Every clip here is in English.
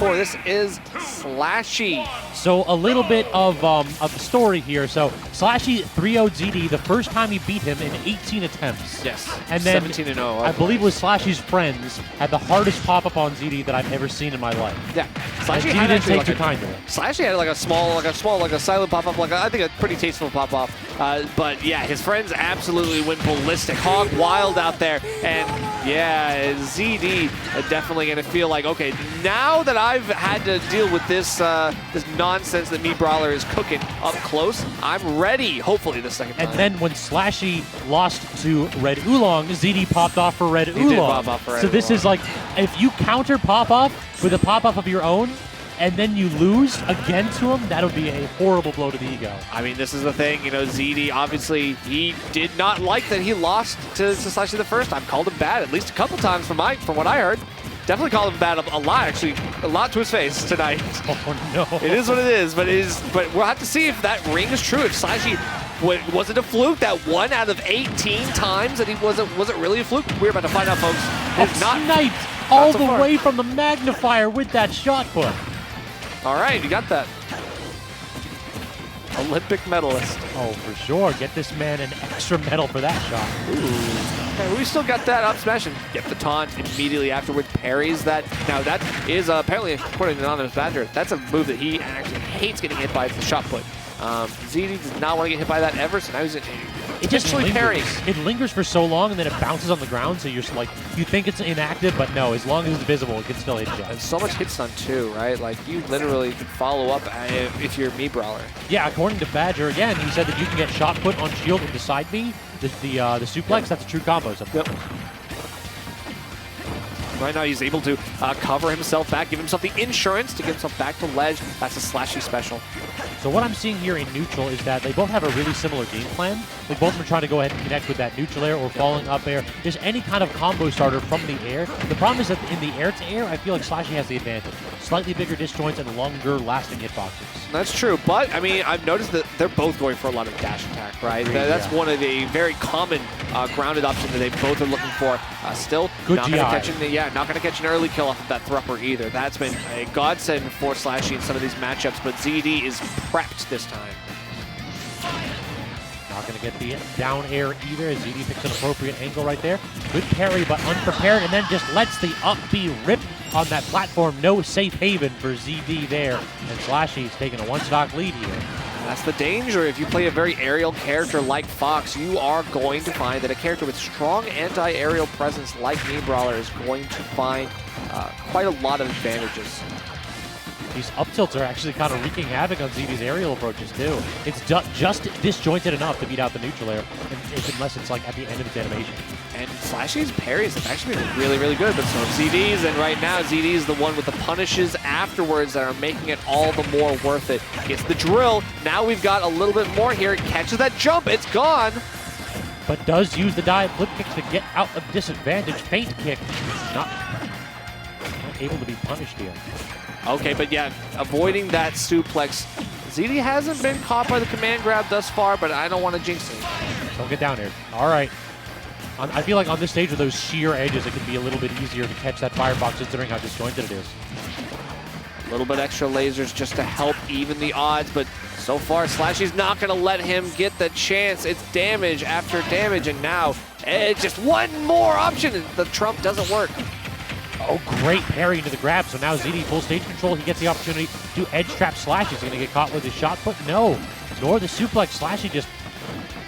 This is SLASHY. So a little bit of the story here. So SLASHY 3-0'd ZD the first time he beat him in 18 attempts. Yes, and then 17-0. I believe it was SLASHY's friends had the hardest pop-up on ZD that I've ever seen in my life. Yeah, SLASHY didn't take too kind of it. SLASHY had like a silent pop-up, I think a pretty tasteful pop-off. But yeah, his friends absolutely went ballistic, hog wild out there, and yeah, ZD definitely gonna feel like, okay, now that I've had to deal with this this nonsense that Brawler is cooking up close, I'm ready, hopefully, the second time. And then when SLASHY lost to Red Oolong, ZD popped off for Red Oolong. Did pop off for Red So this Oolong. is like, if you counter pop-off with a pop-off of your own, and then you lose again to him, that would be a horrible blow to the ego. I mean, this is the thing, you know, ZD, obviously, he did not like that he lost to SLASHY the first time. Called him bad at least a couple times from what I heard. Definitely called him bad a lot, actually. A lot to his face tonight. Oh, no. It is what it is, but we'll have to see if that ring is true. If SLASHY, was it a fluke? That 1 out of 18 times that he was it really a fluke? We're about to find out, folks. It's sniped all the way from the magnifier with that shot put. All right, you got that. Olympic medalist. Oh, for sure. Get this man an extra medal for that shot. Ooh. Okay, we still got that up smash and get the taunt immediately afterward. Parries that. Now that is apparently, according to Anonymous Badger, that's a move that he actually hates getting hit by. It's the shot put. ZD does not want to get hit by that ever, so now he's intentionally parrying. It lingers for so long, and then it bounces on the ground, so you're just like, you think it's inactive, but no, as long as it's visible, it can still hit you. And so much hit stun too, right? Like, you literally can follow up if you're Brawler. Yeah, according to Badger, again, he said that you can get shot put on shield into side B, the suplex, that's a true combo. Yep. Right now he's able to cover himself back, give himself the insurance to get himself back to ledge. That's a SLASHY special. So what I'm seeing here in neutral is that they both have a really similar game plan. They both are trying to go ahead and connect with that neutral air or falling up air. Just any kind of combo starter from the air. The problem is that in the air to air, I feel like SLASHY has the advantage. Slightly bigger disjoints and longer lasting hitboxes. That's true, but I mean, I've noticed that they're both going for a lot of dash attack, right? That's one of the very common grounded options that they both are looking for. Still, good not going to catch an early kill off of that Thrupper either. That's been a godsend for SLASHY in some of these matchups, but ZD is prepped this time. Not going to get the down air either, as ZD picks an appropriate angle right there. Good parry, but unprepared, and then just lets the up B rip on that platform. No safe haven for ZD there, and SLASHY is taking a one-stock lead here. That's the danger. If you play a very aerial character like Fox, you are going to find that a character with strong anti-aerial presence like Brawler is going to find quite a lot of advantages. These up tilts are actually kind of wreaking havoc on ZD's aerial approaches too. It's just disjointed enough to beat out the neutral air, unless it's like at the end of its animation. And SLASHY's parries have actually been really, really good, but so ZD's, and right now ZD is the one with the punishes afterwards that are making it all the more worth it. Gets the drill. Now we've got a little bit more here. Catches that jump. It's gone. But does use the dive flip kicks to get out of disadvantage. Feint kick. Not able to be punished here. Okay, but yeah, avoiding that suplex. ZD hasn't been caught by the command grab thus far, but I don't want to jinx him. Don't get down here. All right. I feel like on this stage with those sheer edges, it can be a little bit easier to catch that firebox considering how disjointed it is. A little bit extra lasers just to help even the odds, but so far SLASHY's not going to let him get the chance. It's damage after damage, and now it's just one more option, and the trump doesn't work. Oh, great parry into the grab. So now ZD full stage control. He gets the opportunity to edge trap SLASHY. He's going to get caught with his shot put. No, nor the suplex. SLASHY just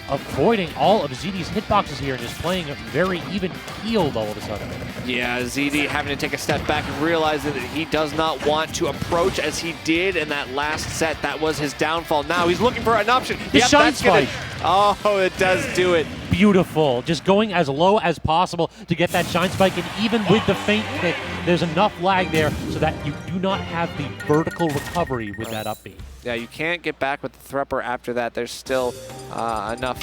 avoiding all of ZD's hitboxes here and just playing a very even keeled all of a sudden. Yeah, ZD having to take a step back and realizing that he does not want to approach as he did in that last set. That was his downfall. Now he's looking for an option. The shine spike. Oh, it does do it. Beautiful. Just going as low as possible to get that shine spike, and even with the feint kick, there's enough lag there so that you do not have the vertical recovery with that up B. Yeah, you can't get back with the Thrupper after that. There's still enough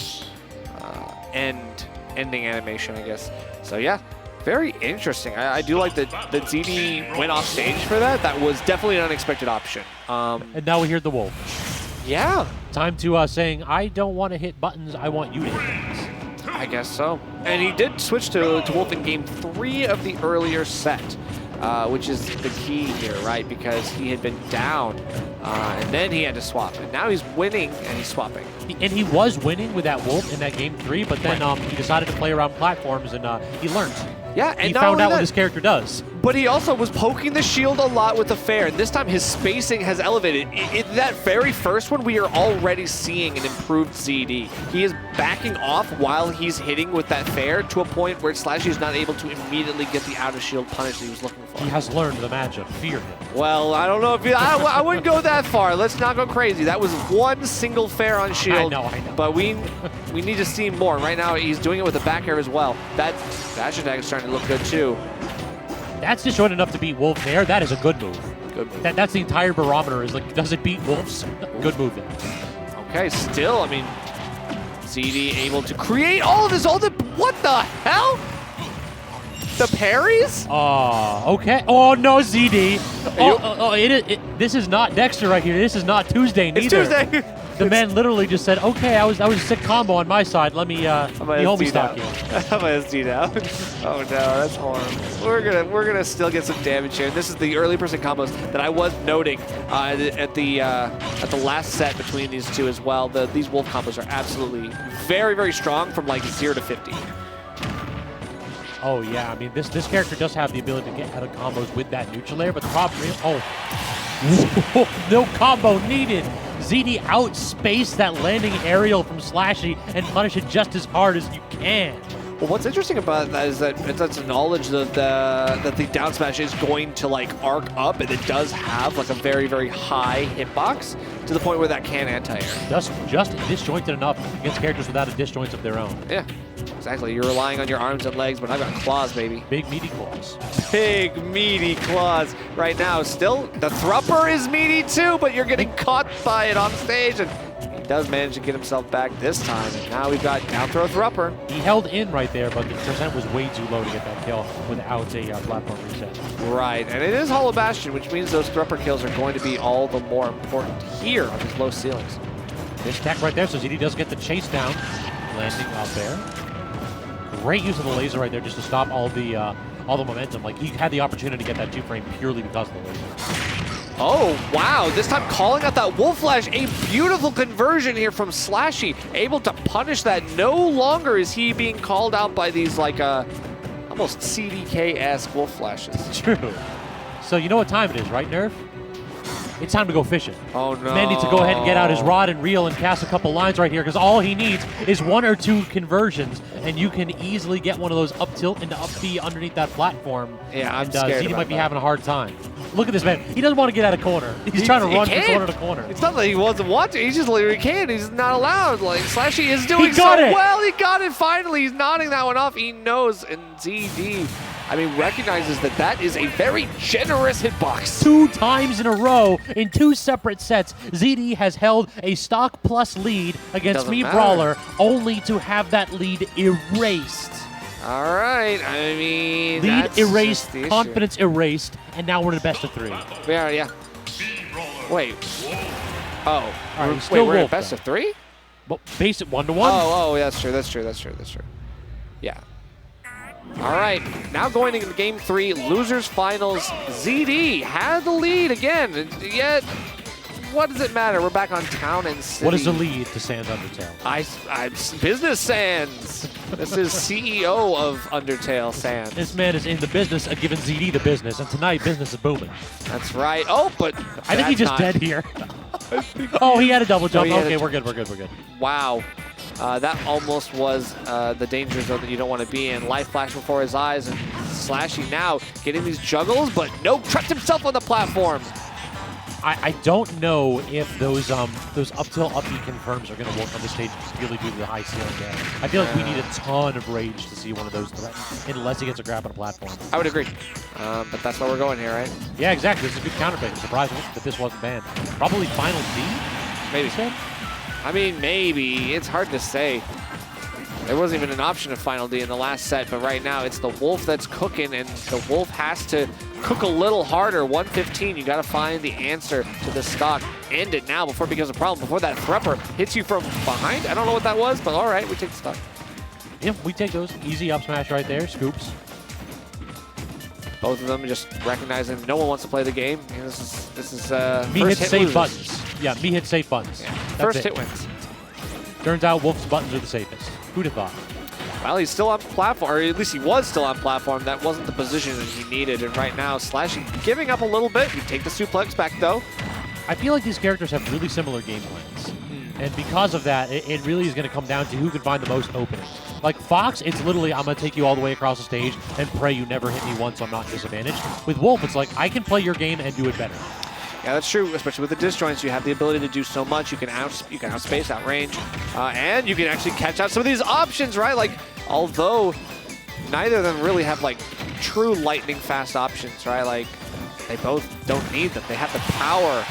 ending animation, I guess. So yeah, very interesting. I do like that ZD went off stage for that. That was definitely an unexpected option. And now we hear the wolf. Yeah. Time to saying, I don't want to hit buttons, I want you to hit buttons. I guess so. And he did switch to Wolf in game 3 of the earlier set. which is the key here, right? Because he had been down, and then he had to swap. And now he's winning, and he's swapping. And he was winning with that Wolf in that game 3, but then he decided to play around platforms, and he learned. Yeah, and he found out what his character does. But he also was poking the shield a lot with the fair, and this time his spacing has elevated. In that very first one, we are already seeing an improved ZD. He is backing off while he's hitting with that fair to a point where SLASHY is not able to immediately get the out-of-shield punish that he was looking for. He has learned the matchup. Fear him. Well, I don't know if I wouldn't go that far. Let's not go crazy. That was one single fair on shield. I know. But we need to see more. Right now, he's doing it with the back air as well. That dash attack is starting to look good too. That's disjointed enough to beat Wolf there. That is a good move. Good move. That's the entire barometer is like, does it beat Wolf's? Good move there. Okay, still, I mean, ZD able to create all of his what the hell? The parries? Oh, okay. Oh, no, ZD. This is not Dexter right here. This is not Tuesday neither. It's Tuesday. The man literally just said, okay, I was a sick combo on my side. Let me homie stock you. I'm a SD now. Oh no, that's horrible. We're gonna still get some damage here. This is the early percent combos that I was noting at the last set between these two as well. These Wolf combos are absolutely very, very strong from like 0 to 50. Oh yeah, I mean this character does have the ability to get out of combos with that neutral layer, but the problem is, no combo needed. ZD outspaced that landing aerial from SLASHY and punish it just as hard as you can. Well, what's interesting about that is that it's a knowledge that the down smash is going to like arc up, and it does have like a very, very high hitbox to the point where that can anti-air. Just disjointed enough against characters without a disjoints of their own. Yeah, exactly. You're relying on your arms and legs, but I've got claws, baby. Big meaty claws. Big meaty claws right now. Still, the Thrupper is meaty too, but you're getting caught by it on stage, and he does manage to get himself back this time. And now we've got down throw Thrupper. He held in right there, but the percent was way too low to get that kill without a platform reset. Right, and it is Hollow Bastion, which means those Thrupper kills are going to be all the more important here on these low ceilings. This tech right there, so ZD does get the chase down, landing out there. Great use of the laser right there just to stop all the momentum. Like, he had the opportunity to get that 2-frame purely because of the laser. Oh, wow. This time calling out that Wolf Flash. A beautiful conversion here from SLASHY. Able to punish that. No longer is he being called out by these, like, almost CDK-esque Wolf Flashes. True. So you know what time it is, right, Nerf? It's time to go fishing. Oh, no. Man needs to go ahead and get out his rod and reel and cast a couple lines right here, because all he needs is 1 or 2 conversions, and you can easily get one of those up tilt into up B underneath that platform. Yeah, I'm scared ZD about might be that. having a hard time. Look at this man. He doesn't want to get out of corner. He's trying to run from corner to corner. It's not that he doesn't want to. He just literally can't. He's not allowed. Like, SLASHY is doing so well. He got it finally. He's nodding that one off. He knows. And ZD, I mean, recognizes that that is a very generous hitbox. 2 times in a row in 2 separate sets, ZD has held a stock plus lead against Brawler, only to have that lead erased. All right, I mean, lead erased, confidence erased, and now we're in a best of 3. Yeah. Wait. Oh. All right, Wait, we're in a best of 3? Well, base it 1-to-1. Oh, that's true. Yeah. All right, now going into game 3, losers finals. ZD had the lead again, and yet, what does it matter? We're back on town and city. What is the lead to Sans Undertale? Business Sans. This is CEO of Undertale Sans. This man is in the business of giving ZD the business, and tonight business is booming. That's right. Oh, but I think he's just dead here. Oh, he had a double jump. Okay, we're good. Wow. That almost was the danger zone that you don't want to be in. Life flash before his eyes, and SLASHY now getting these juggles, but no, trapped himself on the platform. I don't know if those up tilt up B confirms are going to work on the stage purely due to the high ceiling there. I feel like we need a ton of rage to see one of those threatened, unless he gets a grab on a platform. I would agree, but that's why we're going here, right? Yeah, exactly. This is a good counterpick. Surprised that this wasn't banned. Probably final D. Maybe. I mean, maybe. It's hard to say. There wasn't even an option of Final D in the last set, but right now it's the Wolf that's cooking, and the Wolf has to cook a little harder. 115, you got to find the answer to the stock. End it now before it becomes a problem, before that Thrupper hits you from behind. I don't know what that was, but all right, we take the stock. Yeah, we take those. Easy up smash right there, scoops. Both of them just recognizing no one wants to play the game. You know, this is me first hit safe loses. buttons. Yeah, me hit safe buttons. Yeah. That's First it. hit wins. Turns out Wolf's buttons are the safest. Who'd have thought? Well, he's still on platform, or at least he was still on platform. That wasn't the position that he needed, and right now, SLASHY giving up a little bit. You take the suplex back, though. I feel like these characters have really similar game plans. And because of that, it really is going to come down to who can find the most openings. Like Fox, it's literally, I'm going to take you all the way across the stage and pray you never hit me once so I'm not disadvantaged. With Wolf, it's like, I can play your game and do it better. Yeah, that's true, especially with the disjoints. You have the ability to do so much. You can outspace, outrange, and you can actually catch out some of these options, right? Like, although neither of them really have, like, true lightning fast options, right? Like, they both don't need them. They have the power.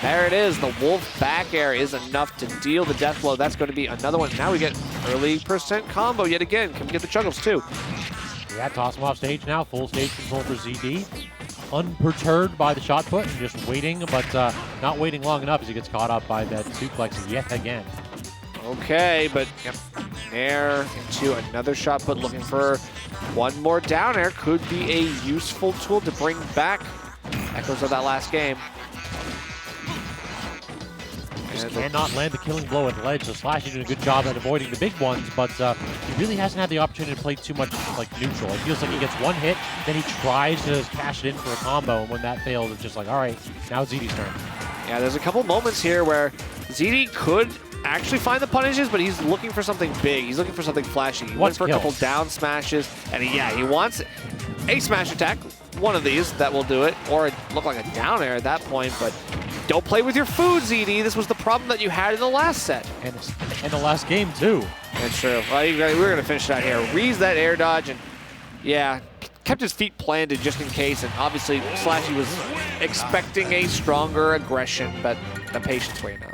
There it is. The Wolf back air is enough to deal the death blow. That's going to be another one. Now we get early percent combo yet again. Can we get the juggles too? Yeah, toss him off stage now. Full stage control for ZD. Unperturbed by the shot put and just waiting, but not waiting long enough as he gets caught up by that suplex yet again. Okay, but yep, air into another shot put, looking for one more down air. Could be a useful tool to bring back echoes of that last game. Just cannot land the killing blow at ledge, so SLASHY doing a good job at avoiding the big ones, but he really hasn't had the opportunity to play too much like neutral. It feels like he gets one hit, then he tries to cash it in for a combo, and when that fails, it's just like, all right, now it's ZD's turn. Yeah, there's a couple moments here where ZD could actually find the punishes, but he's looking for something big. He's looking for something flashy. He went for a couple down smashes, and he wants a smash attack, one of these that will do it, or it looked like a down air at that point, but don't play with your food, ZD. This was the problem that you had in the last set. And the last game, too. That's true. Well, we're going to finish it out here. Reads that air dodge, and yeah, kept his feet planted just in case, and obviously SLASHY was expecting a stronger aggression, but the patience wearing out.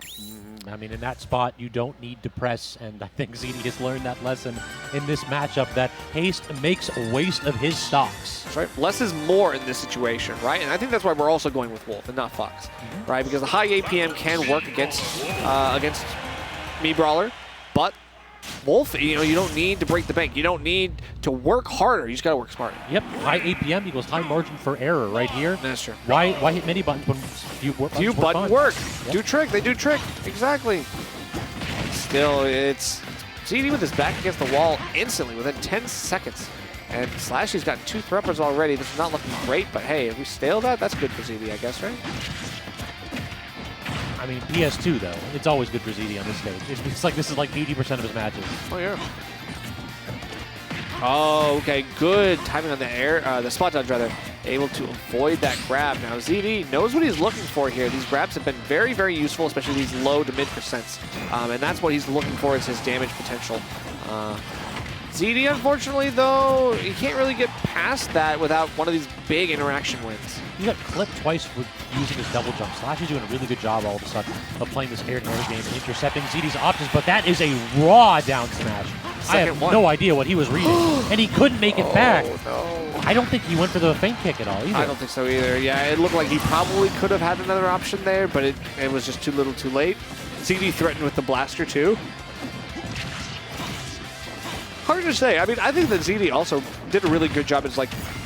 I mean, in that spot, you don't need to press, and I think ZD has learned that lesson in this matchup, that haste makes a waste of his stocks. That's right. Less is more in this situation, right? And I think that's why we're also going with Wolf and not Fox, right? Because the high APM can work against me, Brawler, but Wolf, you know, you don't need to break the bank. You don't need to work harder. You just got to work smarter. Yep, high APM equals high margin for error right here. That's true. Why hit many buttons when few buttons work? Yep. Do trick. They do trick. Exactly. Still, it's ZD with his back against the wall instantly within 10 seconds. And SLASHY's got 2 threppers already. This is not looking great, but hey, if we stale that, that's good for ZD, I guess, right? I mean, PS2, though, it's always good for ZD on this stage. It's like this is like 80% of his matches. Oh, yeah. Oh, okay, good timing on the air, the spot dodge, rather. Able to avoid that grab. Now, ZD knows what he's looking for here. These grabs have been very, very useful, especially these low to mid percents. And that's what he's looking for, is his damage potential. ZD, unfortunately, though, he can't really get past that without one of these big interaction wins. He got clipped twice with using his double jump. SLASHY's doing a really good job all of a sudden of playing this air-to-air game and intercepting ZD's options, but that is a raw down smash. I have no idea what he was reading, and he couldn't make it back. No. I don't think he went for the feint kick at all either. I don't think so either. Yeah, it looked like he probably could have had another option there, but it was just too little too late. ZD threatened with the blaster too. Hard to say. I mean, I think that ZD also did a really good job.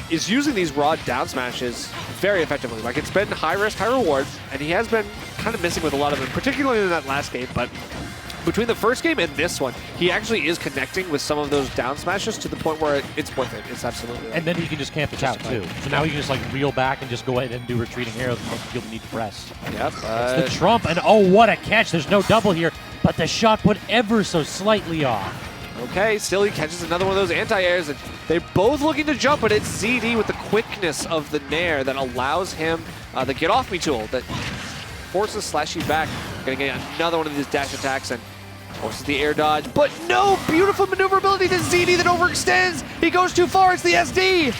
Is using these raw down smashes very effectively. Like, it's been high risk, high reward, and he has been kind of missing with a lot of them, particularly in that last game. But between the first game and this one, he actually is connecting with some of those down smashes to the point where it's worth it. It's absolutely right. And then he can just camp it out too. So now he can just like reel back and just go ahead and do retreating arrows and feel the need to press. Yep. It's the trump, and oh, what a catch. There's no double here, but the shot put ever so slightly off. Okay, still he catches another one of those anti-airs, and they're both looking to jump, but it's ZD with the quickness of the nair that allows him the get off me tool that forces SLASHY back. Gonna get another one of these dash attacks and forces the air dodge, but no beautiful maneuverability to ZD that overextends. He goes too far, it's the SD.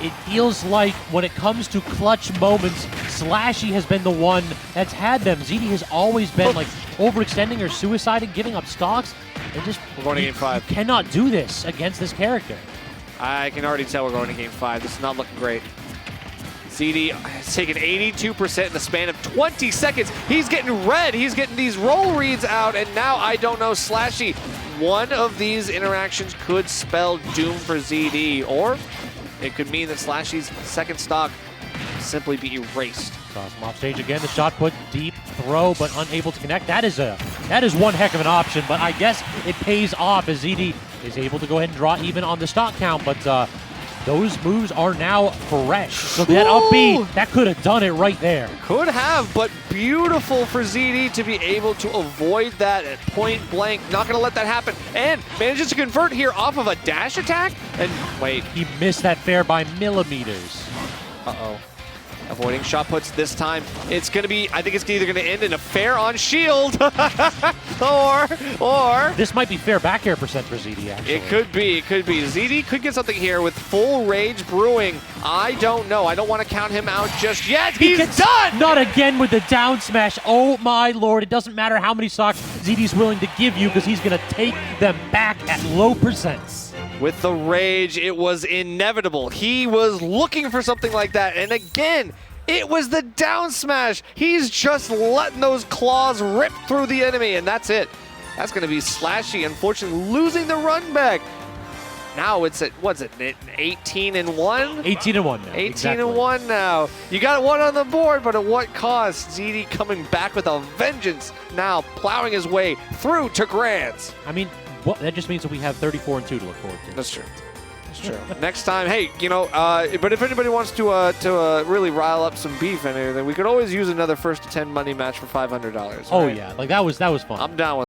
It feels like when it comes to clutch moments, SLASHY has been the one that's had them. ZD has always been like overextending or suiciding, giving up stocks. We're going to Game 5. You cannot do this against this character. I can already tell we're going to Game 5. This is not looking great. ZD has taken 82% in the span of 20 seconds. He's getting red. He's getting these roll reads out, and now I don't know, SLASHY. One of these interactions could spell doom for ZD, or it could mean that SLASHY's second stock simply be erased. Cross him off stage again. The shot put deep throw, but unable to connect. That is one heck of an option, but I guess it pays off as ZD is able to go ahead and draw even on the stock count, but those moves are now fresh. So that up B, that could have done it right there. Could have, but beautiful for ZD to be able to avoid that at point blank. Not going to let that happen. And manages to convert here off of a dash attack. And wait. He missed that fair by millimeters. Uh-oh. Avoiding shot puts this time. It's going to be, I think it's either going to end in a fair on shield or... This might be fair back air percent for ZD, actually. It could be. ZD could get something here with full rage brewing. I don't know. I don't want to count him out just yet. He's done! Not again with the down smash. Oh my lord. It doesn't matter how many stocks ZD's willing to give you because he's going to take them back at low percents. With the rage, it was inevitable. He was looking for something like that. And again, it was the down smash. He's just letting those claws rip through the enemy, and that's it. That's going to be SLASHY, unfortunately, losing the run back. Now it's at, what's it, 18-1? 18-1 now. 18-1 now. You got one on the board, but at what cost? ZD coming back with a vengeance, now plowing his way through to Grands. I mean, well, that just means that we have 34-2 to look forward to. That's true. That's true. Next time, hey, you know, but if anybody wants to really rile up some beef and everything, we could always use another first to 10 money match for $500. Oh right? yeah, like that was fun. I'm down with